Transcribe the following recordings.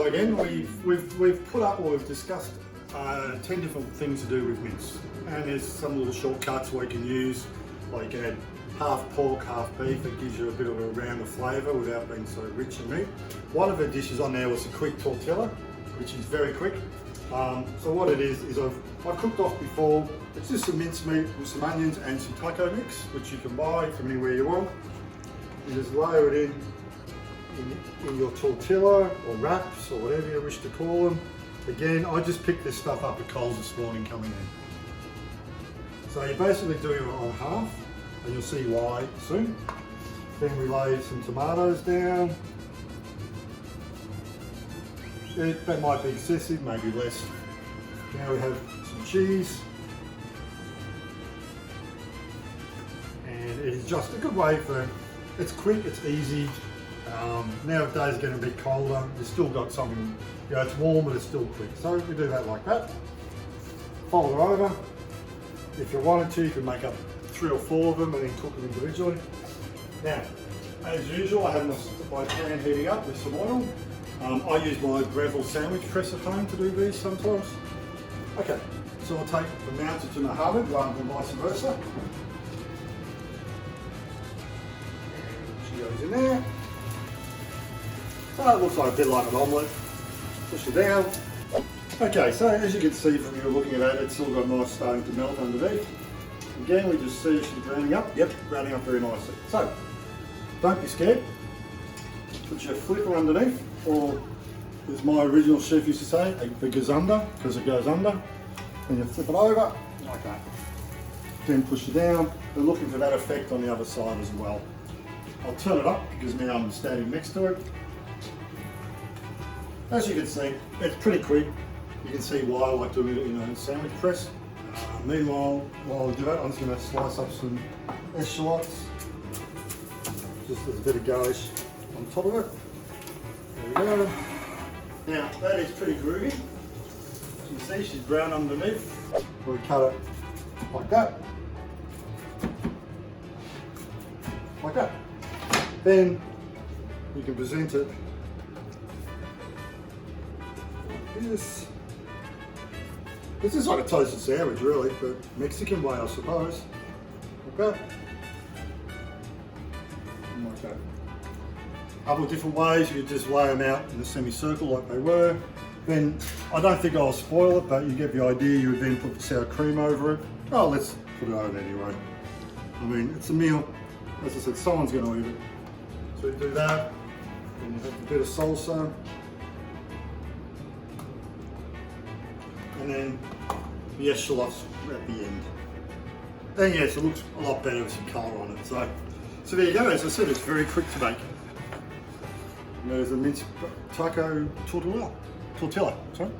again, we've put up, or we've discussed 10 different things to do with mince, and there's some little shortcuts we can use, like you can add half pork, half beef. It gives you a bit of a rounder flavour without being so rich in meat. One of the dishes on there was a quick tortilla, which is very quick. So what it is I've cooked off before. It's just some mince meat with some onions and some taco mix, which you can buy from anywhere you want. You just layer it in your tortilla or wraps or whatever you wish to call them. Again, I just picked this stuff up at Coles this morning coming in. So you're basically doing it on half, and you'll see why soon. Then we lay some tomatoes down. That might be excessive, maybe less. Now we have some cheese. And it is just a good way for, it's quick, it's easy. Nowadays it's getting a bit colder. You've still got something, it's warm but it's still quick. So we do that like that. Fold it over. If you wanted to, you could make up 3 or 4 of them and then cook them individually. Now, as usual, I have my pan heating up with some oil. I use my Breville sandwich press at home to do these sometimes. Okay, so I'll take the mounted to my oven rather than vice versa. She goes in there. So it looks like a bit like an omelette. Push it down. Okay, so as you can see from you looking at it, it's still got nice starting to melt underneath. Again, we just see she's browning up. Yep, browning up very nicely. So, don't be scared. Put your flipper underneath, or as my original chef used to say, the goes under, because it goes under. And you flip it over, like that. Then push it down. We're looking for that effect on the other side as well. I'll turn it up, because now I'm standing next to it. As you can see, it's pretty quick. You can see why I like doing it in a sandwich press. Meanwhile, while I do that, I'm just going to slice up some eschalots. Just as a bit of garnish on top of it. There we go. Now, that is pretty groovy. As you can see, she's brown underneath. We cut it like that. Like that. Then you can present it like this. This is like a toasted sandwich really, but Mexican way I suppose. Like that. And like that. A couple of different ways, you could just lay them out in a semicircle like they were. Then, I don't think I'll spoil it, but you get the idea. You would then put sour cream over it. Oh, let's put it over anyway. I mean, it's a meal. As I said, someone's going to eat it. So you do that, and you have a bit of salsa. And then the eschalots at the end. And yes, it looks a lot better with some colour on it. So there you go. As I said, it's very quick to make. And there's a minced taco tortilla. Sorry.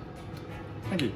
Thank you.